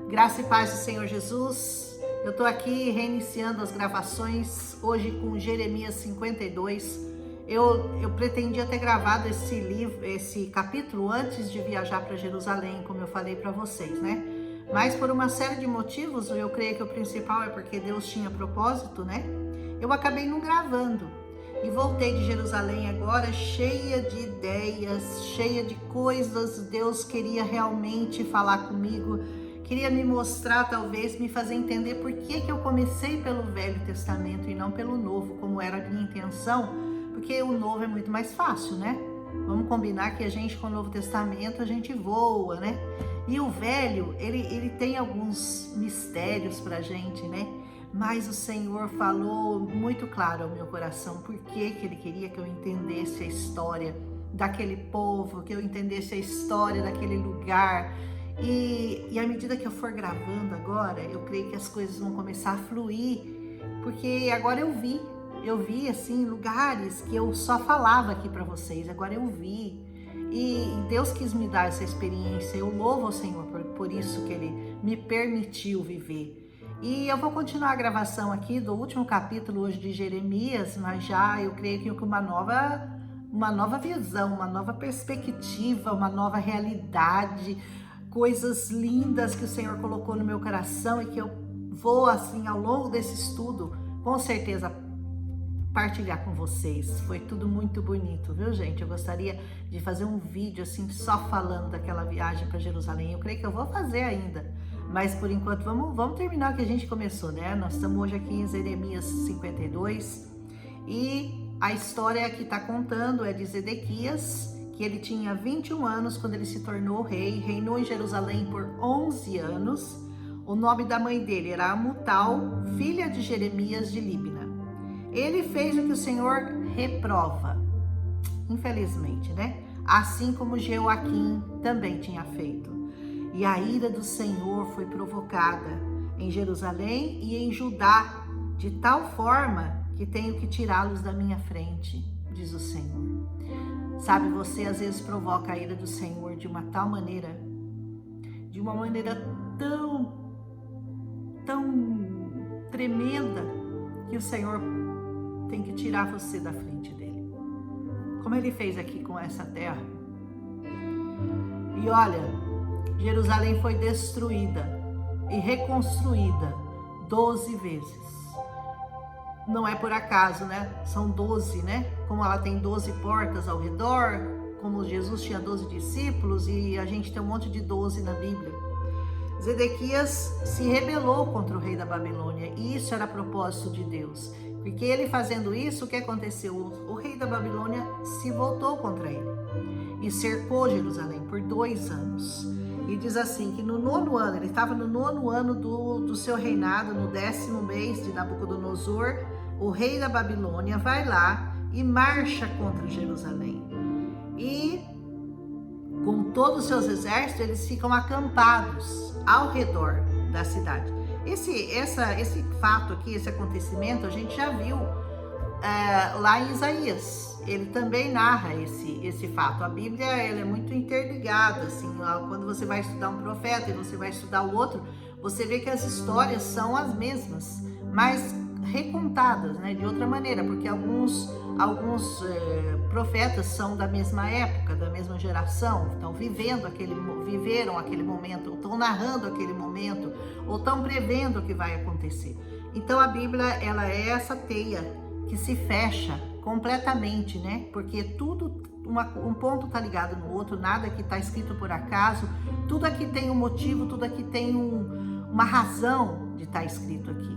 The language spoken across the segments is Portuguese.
Graça e paz do Senhor Jesus. Eu estou aqui reiniciando as gravações hoje com Jeremias 52. Eu pretendia ter gravado esse capítulo antes de viajar para Jerusalém, como eu falei para vocês, né? Mas por uma série de motivos, eu creio que o principal é porque Deus tinha propósito, né? Eu acabei não gravando e voltei de Jerusalém agora cheia de ideias, cheia de coisas. Deus queria realmente falar comigo. Queria me mostrar, talvez, me fazer entender por que eu comecei pelo Velho Testamento e não pelo Novo, como era a minha intenção, porque o Novo é muito mais fácil, né? Vamos combinar que a gente, com o Novo Testamento, a gente voa, né? E o Velho, ele tem alguns mistérios pra gente, né? Mas o Senhor falou muito claro ao meu coração por que Ele queria que eu entendesse a história daquele povo, que eu entendesse a história daquele lugar. E à medida que eu for gravando agora, eu creio que as coisas vão começar a fluir, porque agora eu vi assim lugares que eu só falava aqui para vocês, agora eu vi. E Deus quis me dar essa experiência. Eu louvo ao Senhor por isso que Ele me permitiu viver. E eu vou continuar a gravação aqui do último capítulo hoje de Jeremias, mas já eu creio que com uma nova visão, uma nova perspectiva, uma nova realidade, coisas lindas que o Senhor colocou no meu coração e que eu vou, assim, ao longo desse estudo, com certeza, partilhar com vocês. Foi tudo muito bonito, viu, gente? Eu gostaria de fazer um vídeo, assim, só falando daquela viagem para Jerusalém. Eu creio que eu vou fazer ainda, mas por enquanto vamos terminar o que a gente começou, né? Nós estamos hoje aqui em Jeremias 52 e a história que está contando é de Zedequias, que ele tinha 21 anos quando ele se tornou rei, reinou em Jerusalém por 11 anos. O nome da mãe dele era Amutal, filha de Jeremias de Líbina. Ele fez o que o Senhor reprova, infelizmente, né? Assim como Jeoaquim também tinha feito. E a ira do Senhor foi provocada em Jerusalém e em Judá, de tal forma que tenho que tirá-los da minha frente, diz o Senhor. Sabe, você às vezes provoca a ira do Senhor de uma tal maneira, de uma maneira tão tremenda, que o Senhor tem que tirar você da frente dele. Como ele fez aqui com essa terra. E olha, Jerusalém foi destruída e reconstruída 12 vezes. Não é por acaso, né? São 12, né? Como ela tem 12 portas ao redor, como Jesus tinha 12 discípulos e a gente tem um monte de 12 na Bíblia. Zedequias se rebelou contra o rei da Babilônia e isso era propósito de Deus. Porque ele fazendo isso, o que aconteceu? O rei da Babilônia se voltou contra ele e cercou Jerusalém por 2 anos. E diz assim, que no 9º ano, ele estava no 9º ano do seu reinado, no 10º mês de Nabucodonosor, o rei da Babilônia vai lá e marcha contra Jerusalém. E com todos os seus exércitos, eles ficam acampados ao redor da cidade. Esse fato aqui, esse acontecimento, a gente já viu lá em Isaías. Ele também narra esse fato. A Bíblia ela é muito interligada, assim, quando você vai estudar um profeta e você vai estudar o outro, você vê que as histórias são as mesmas, mas recontadas, né, de outra maneira, porque alguns profetas são da mesma época, da mesma geração, estão viveram aquele momento, ou estão narrando aquele momento, ou estão prevendo o que vai acontecer. Então a Bíblia ela é essa teia que se fecha completamente, né? Porque tudo, um ponto está ligado no outro, nada que está escrito por acaso, tudo aqui tem um motivo, tudo aqui tem uma razão de estar escrito aqui.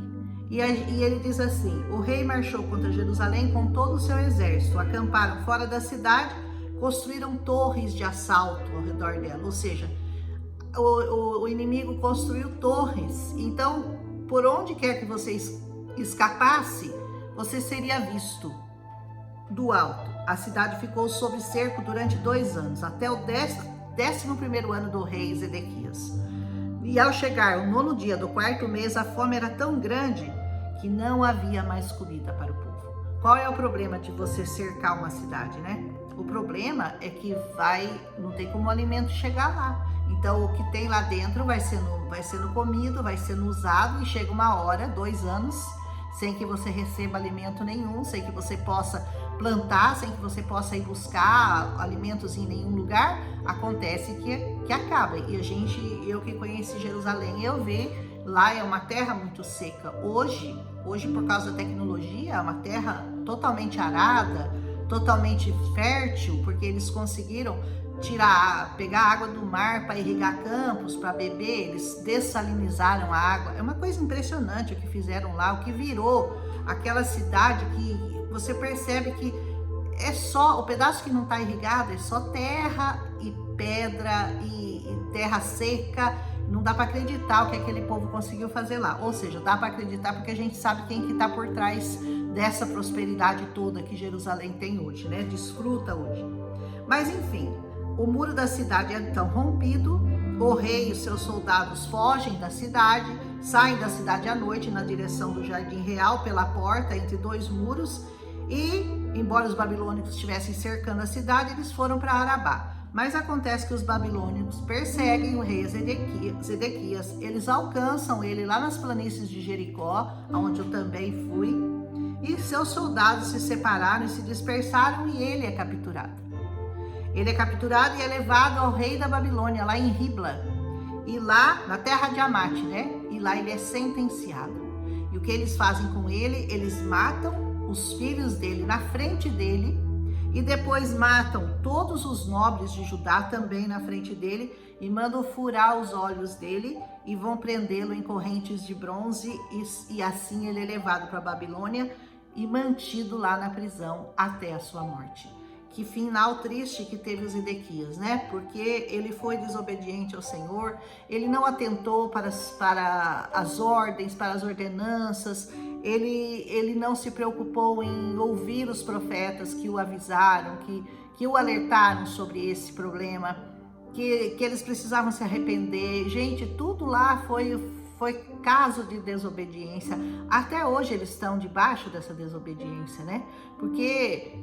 E ele diz assim, o rei marchou contra Jerusalém com todo o seu exército, acamparam fora da cidade, construíram torres de assalto ao redor dela, ou seja, o inimigo construiu torres, então por onde quer que você escapasse, você seria visto do alto. A cidade ficou sob cerco durante 2 anos, até o 11º ano do rei Zedequias. E ao chegar o 9º dia do 4º mês, a fome era tão grande que não havia mais comida para o povo. Qual é o problema de você cercar uma cidade, né? O problema é que não tem como o alimento chegar lá. Então o que tem lá dentro vai sendo comido, vai sendo usado, e chega uma hora, 2 anos, sem que você receba alimento nenhum, sem que você possa plantar, sem que você possa ir buscar alimentos em nenhum lugar, acontece que acaba. E eu que conheci Jerusalém, eu vi, lá é uma terra muito seca. Hoje por causa da tecnologia, é uma terra totalmente arada, totalmente fértil, porque eles conseguiram pegar a água do mar para irrigar campos, para beber, eles dessalinizaram a água. É uma coisa impressionante o que fizeram lá, o que virou aquela cidade que você percebe que é só, o pedaço que não está irrigado é só terra e pedra e terra seca. Não dá para acreditar o que aquele povo conseguiu fazer lá. Ou seja, dá para acreditar porque a gente sabe quem que está por trás dessa prosperidade toda que Jerusalém tem hoje, né? Desfruta hoje. Mas enfim, o muro da cidade é então rompido, o rei e os seus soldados fogem da cidade, saem da cidade à noite na direção do Jardim Real pela porta entre 2 muros e, embora os babilônicos estivessem cercando a cidade, eles foram para Arabá. Mas acontece que os babilônicos perseguem o rei Zedequias, eles alcançam ele lá nas planícies de Jericó, onde eu também fui, e seus soldados se separaram e se dispersaram, e ele é capturado. Ele é capturado e é levado ao rei da Babilônia, lá em Ribla, e lá na terra de Amate, né? E lá ele é sentenciado. E o que eles fazem com ele? Eles matam os filhos dele na frente dele, e depois matam todos os nobres de Judá também na frente dele, e mandam furar os olhos dele e vão prendê-lo em correntes de bronze, e assim ele é levado para a Babilônia e mantido lá na prisão até a sua morte. Que final triste que teve o Zedequias, né? Porque ele foi desobediente ao Senhor, ele não atentou para as ordens, para as ordenanças, ele não se preocupou em ouvir os profetas que o avisaram, que o alertaram sobre esse problema, que eles precisavam se arrepender. Gente, tudo lá foi caso de desobediência. Até hoje eles estão debaixo dessa desobediência, né? Porque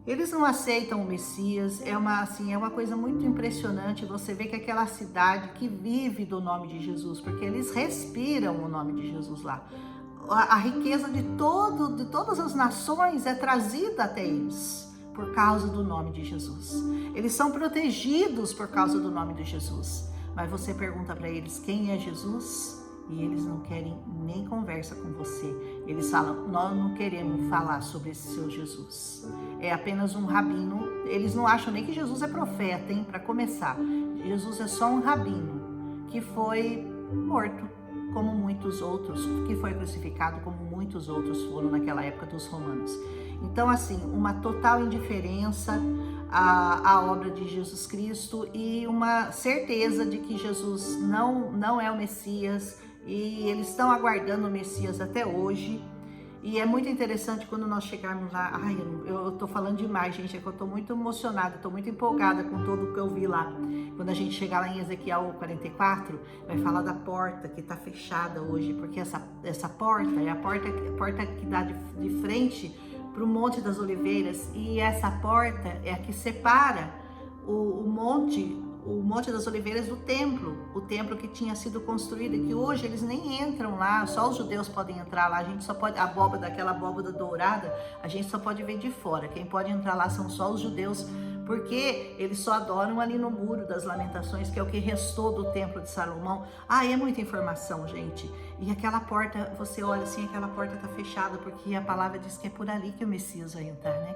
eles não aceitam o Messias. É uma coisa muito impressionante você ver que aquela cidade que vive do nome de Jesus, porque eles respiram o nome de Jesus lá. A riqueza de todas as nações é trazida até eles por causa do nome de Jesus. Eles são protegidos por causa do nome de Jesus. Mas você pergunta para eles quem é Jesus e eles não querem nem conversa com você. Eles falam, nós não queremos falar sobre esse seu Jesus. É apenas um rabino. Eles não acham nem que Jesus é profeta, hein? Para começar, Jesus é só um rabino que foi morto, como muitos outros, que foi crucificado como muitos outros foram naquela época dos romanos. Então, assim, uma total indiferença à obra de Jesus Cristo e uma certeza de que Jesus não é o Messias, e eles estão aguardando o Messias até hoje. E é muito interessante quando nós chegarmos lá. Ai, eu tô falando demais, gente, é que eu tô muito emocionada, tô muito empolgada com tudo o que eu vi lá. Quando a gente chegar lá em Ezequiel 44, vai falar da porta que tá fechada hoje, porque essa porta é a porta que dá de frente para o Monte das Oliveiras, e essa porta é a que separa o Monte das Oliveiras do templo, o templo que tinha sido construído, e que hoje eles nem entram lá, só os judeus podem entrar lá, a gente só pode, aquela abóbada dourada, a gente só pode ver de fora, quem pode entrar lá são só os judeus, porque eles só adoram ali no Muro das Lamentações, que é o que restou do Templo de Salomão. É muita informação, gente. E aquela porta, você olha assim, aquela porta está fechada, porque a palavra diz que é por ali que o Messias vai entrar, né?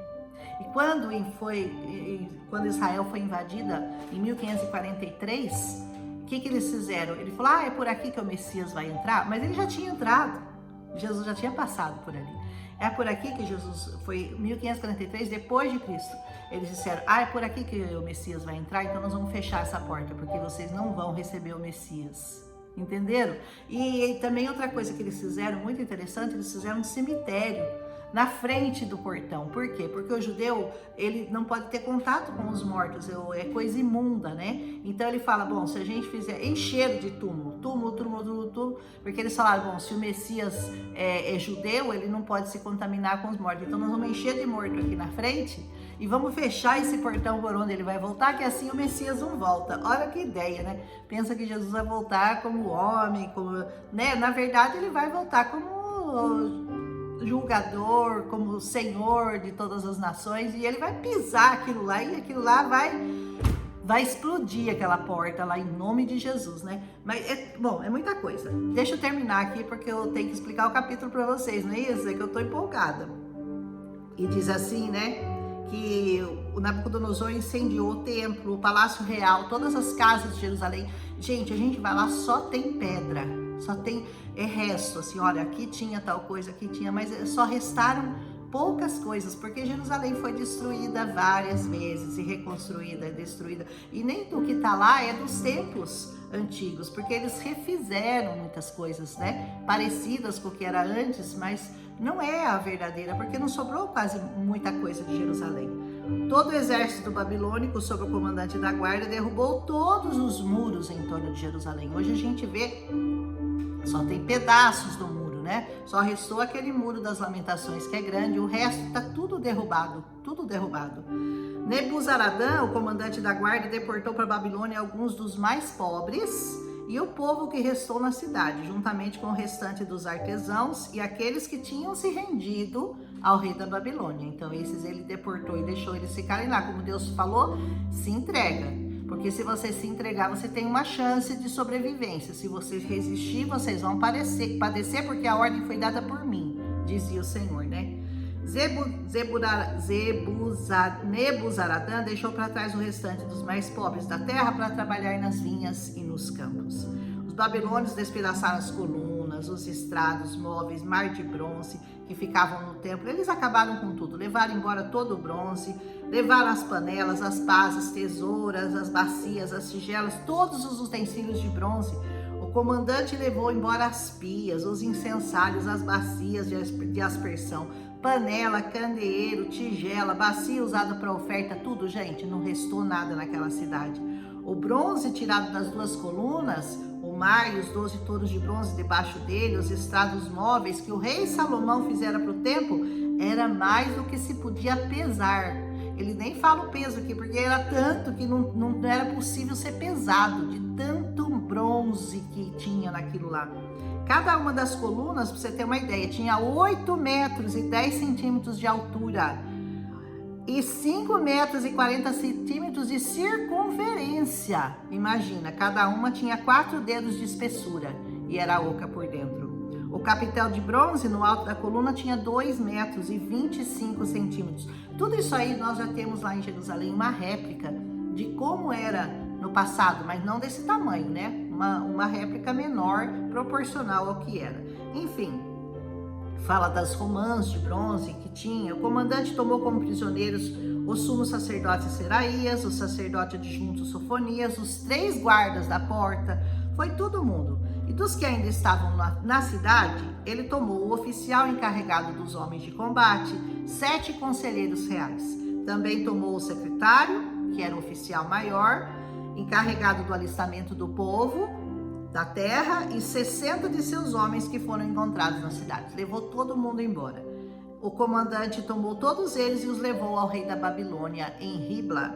E quando Israel foi invadida, em 1543, o que eles fizeram? Ele falou, é por aqui que o Messias vai entrar, mas ele já tinha entrado, Jesus já tinha passado por ali. É por aqui que Jesus foi, 1543, depois de Cristo. Eles disseram, é por aqui que o Messias vai entrar, então nós vamos fechar essa porta, porque vocês não vão receber o Messias. Entenderam? E também outra coisa que eles fizeram, muito interessante, eles fizeram um cemitério na frente do portão. Por quê? Porque o judeu, ele não pode ter contato com os mortos, é coisa imunda, né? Então ele fala, bom, se a gente fizer encher de túmulo, porque eles falaram, bom, se o Messias é judeu, ele não pode se contaminar com os mortos, então nós vamos encher de morto aqui na frente, e vamos fechar esse portão por onde ele vai voltar, que assim o Messias não volta. Olha que ideia, né? Pensa que Jesus vai voltar como homem, como, né? Na verdade, ele vai voltar como julgador, como Senhor de todas as nações, e ele vai pisar aquilo lá, e aquilo lá vai explodir aquela porta lá em nome de Jesus, né? Mas, bom, é muita coisa. Deixa eu terminar aqui porque eu tenho que explicar o capítulo para vocês, não é isso? É que eu tô empolgada. E diz assim, né? Que o Nabucodonosor incendiou o templo, o palácio real, todas as casas de Jerusalém. Gente, a gente vai lá, só tem pedra, só tem resto, assim, olha, aqui tinha tal coisa, aqui tinha, mas só restaram poucas coisas, porque Jerusalém foi destruída várias vezes e reconstruída, destruída, e nem do que tá lá é dos templos antigos, porque eles refizeram muitas coisas, né, parecidas com o que era antes, mas não é a verdadeira, porque não sobrou quase muita coisa de Jerusalém. Todo o exército babilônico, sob o comandante da guarda, derrubou todos os muros em torno de Jerusalém. Hoje a gente vê, só tem pedaços do muro, né? Só restou aquele muro das lamentações, que é grande, o resto está tudo derrubado, tudo derrubado. Nebuzaradã, o comandante da guarda, deportou para a Babilônia alguns dos mais pobres e o povo que restou na cidade, juntamente com o restante dos artesãos e aqueles que tinham se rendido ao rei da Babilônia. Então esses ele deportou e deixou eles ficarem lá. Como Deus falou, se entrega. Porque se você se entregar, você tem uma chance de sobrevivência. Se você resistir, vocês vão padecer, porque a ordem foi dada por mim, dizia o Senhor, né? Nebuzaradã deixou para trás o restante dos mais pobres da terra para trabalhar nas vinhas e nos campos. Os babilônios despedaçaram as colunas, os estrados, móveis, mar de bronze que ficavam no templo. Eles acabaram com tudo, levaram embora todo o bronze, levaram as panelas, as pasas, tesouras, as bacias, as tigelas, todos os utensílios de bronze. O comandante levou embora as pias, os incensários, as bacias de aspersão, panela, candeeiro, tigela, bacia usada para oferta, tudo, gente, não restou nada naquela cidade. O bronze tirado das duas colunas, o mar e os 12 touros de bronze debaixo dele, os estrados móveis que o rei Salomão fizera para o templo, era mais do que se podia pesar. Ele nem fala o peso aqui, porque era tanto que não era possível ser pesado, de tanto bronze que tinha naquilo lá. Cada uma das colunas, para você ter uma ideia, tinha 8 metros e 10 centímetros de altura e 5 metros e 40 centímetros de circunferência. Imagina, cada uma tinha 4 dedos de espessura e era oca por dentro. O capitel de bronze no alto da coluna tinha 2 metros e 25 centímetros. Tudo isso aí nós já temos lá em Jerusalém, uma réplica de como era no passado, mas não desse tamanho, né? Uma réplica menor, proporcional ao que era. Enfim, fala das romãs de bronze que tinha. O comandante tomou como prisioneiros o sumo sacerdote Seraías, o sacerdote adjunto Sofonias, os 3 guardas da porta, foi todo mundo. E dos que ainda estavam na cidade, ele tomou o oficial encarregado dos homens de combate, 7 conselheiros reais. Também tomou o secretário, que era o oficial maior, encarregado do alistamento do povo da terra, e 60 de seus homens que foram encontrados na cidade. Levou todo mundo embora. O comandante tomou todos eles e os levou ao rei da Babilônia em Ribla.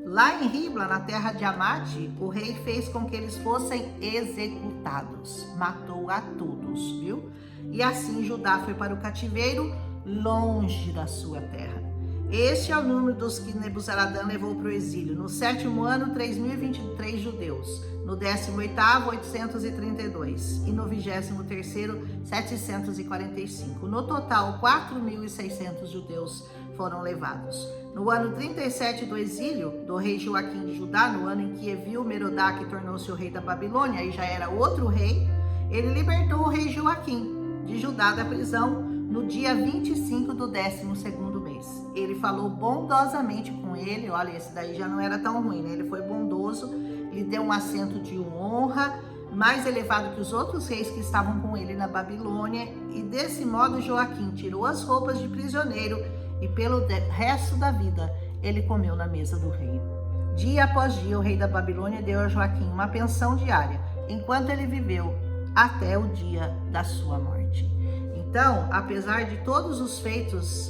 Lá em Ribla, na terra de Amate, o rei fez com que eles fossem executados. Matou a todos, viu? E assim Judá foi para o cativeiro, longe da sua terra. Este é o número dos que Nebuzaradã levou para o exílio. No 7º ano, 3.023 judeus. No 18º, 832. E no 23º, 745. No total, 4.600 judeus foram levados. No ano 37 do exílio do rei Joaquim de Judá, no ano em que Evil-Merodach tornou-se o rei da Babilônia, aí já era outro rei, ele libertou o rei Joaquim de Judá da prisão no dia 25 do 12º mês. Ele falou bondosamente com ele, olha, esse daí já não era tão ruim, né? Ele foi bondoso, lhe deu um assento de honra, mais elevado que os outros reis que estavam com ele na Babilônia, e desse modo Joaquim tirou as roupas de prisioneiro e pelo resto da vida ele comeu na mesa do rei. Dia após dia o rei da Babilônia deu a Joaquim uma pensão diária, enquanto ele viveu até o dia da sua morte. Então, apesar de todos os feitos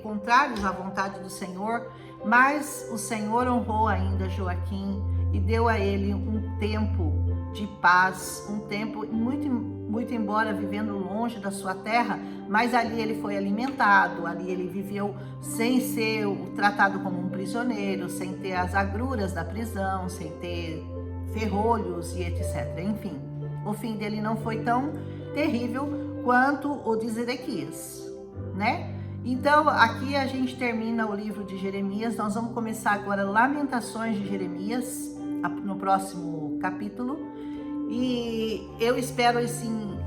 contrários à vontade do Senhor, mas o Senhor honrou ainda Joaquim e deu a ele um tempo de paz, um tempo muito embora vivendo longe da sua terra, mas ali ele foi alimentado, ali ele viveu sem ser tratado como um prisioneiro, sem ter as agruras da prisão, sem ter ferrolhos e etc. Enfim, o fim dele não foi tão terrível quanto o de Zedequias, né? Então, aqui a gente termina o livro de Jeremias. Nós vamos começar agora Lamentações de Jeremias, no próximo capítulo. E eu espero, assim,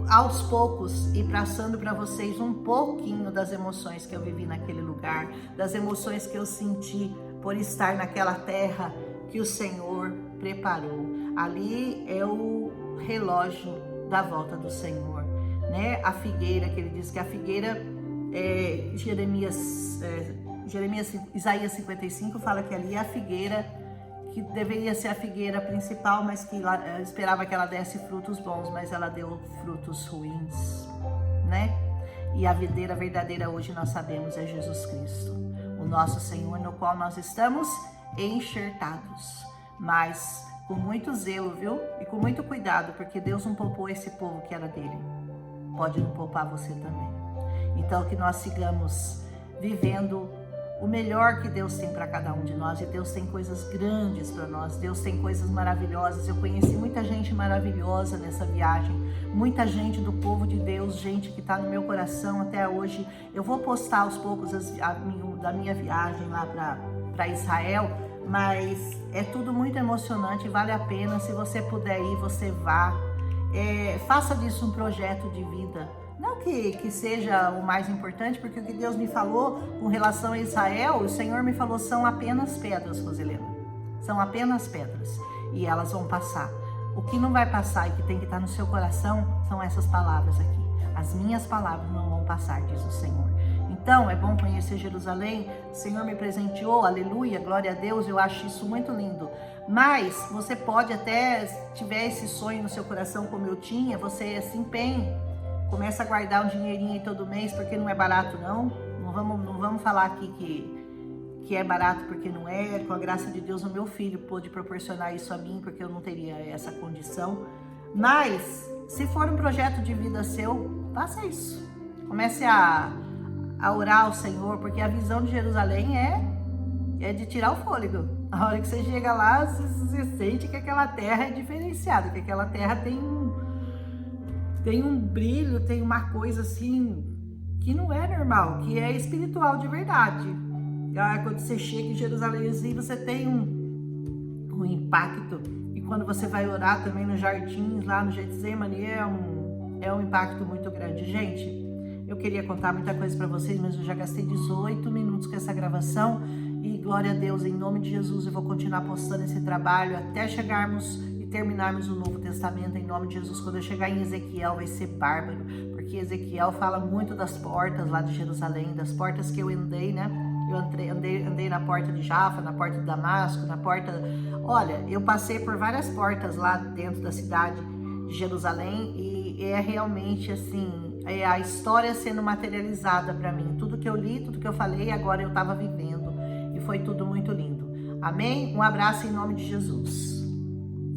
aos poucos, ir passando para vocês um pouquinho das emoções que eu vivi naquele lugar, das emoções que eu senti por estar naquela terra que o Senhor preparou. Ali é o relógio da volta do Senhor, né? A figueira, que ele diz que a figueira... Isaías 55 fala que ali é a figueira que deveria ser a figueira principal, mas que esperava que ela desse frutos bons, mas ela deu frutos ruins, né? E a videira verdadeira hoje nós sabemos é Jesus Cristo, o nosso Senhor, no qual nós estamos enxertados, mas com muito zelo, viu? E com muito cuidado, porque Deus não poupou esse povo que era dele, pode não poupar você também. Então, que nós sigamos vivendo o melhor que Deus tem para cada um de nós. E Deus tem coisas grandes para nós. Deus tem coisas maravilhosas. Eu conheci muita gente maravilhosa nessa viagem. Muita gente do povo de Deus, gente que está no meu coração até hoje. Eu vou postar aos poucos da minha viagem lá para Israel. Mas é tudo muito emocionante, vale a pena. Se você puder ir, você vá. Faça disso um projeto de vida. Não que seja o mais importante, porque o que Deus me falou com relação a Israel, o Senhor me falou, são apenas pedras, Roselena. São apenas pedras. E elas vão passar. O que não vai passar e que tem que estar no seu coração são essas palavras aqui. As minhas palavras não vão passar, diz o Senhor. Então, é bom conhecer Jerusalém. O Senhor me presenteou, aleluia, glória a Deus, eu acho isso muito lindo. Mas você pode até, se tiver esse sonho no seu coração como eu tinha, você se empenhe. Começa a guardar um dinheirinho aí todo mês, porque não é barato não. Não vamos falar aqui que é barato, porque não é. Com a graça de Deus, o meu filho pôde proporcionar isso a mim, porque eu não teria essa condição. Mas, se for um projeto de vida seu, faça isso. Comece a orar ao Senhor, porque a visão de Jerusalém é de tirar o fôlego. A hora que você chega lá, você sente que aquela terra é diferenciada, que aquela terra tem um brilho, tem uma coisa assim que não é normal, que é espiritual de verdade. Quando você chega em Jerusalém, assim, você tem um impacto. E quando você vai orar também nos jardins, lá no Getsemane, é um impacto muito grande. Gente, eu queria contar muita coisa para vocês, mas eu já gastei 18 minutos com essa gravação. E glória a Deus, em nome de Jesus, eu vou continuar postando esse trabalho até chegarmos terminarmos o Novo Testamento, em nome de Jesus. Quando eu chegar em Ezequiel vai ser bárbaro, porque Ezequiel fala muito das portas lá de Jerusalém, das portas que eu andei, né? Eu andei na porta de Jafa, na porta de Damasco, na porta... Olha, eu passei por várias portas lá dentro da cidade de Jerusalém e é realmente assim, é a história sendo materializada para mim. Tudo que eu li, tudo que eu falei, agora eu estava vivendo e foi tudo muito lindo. Amém? Um abraço em nome de Jesus.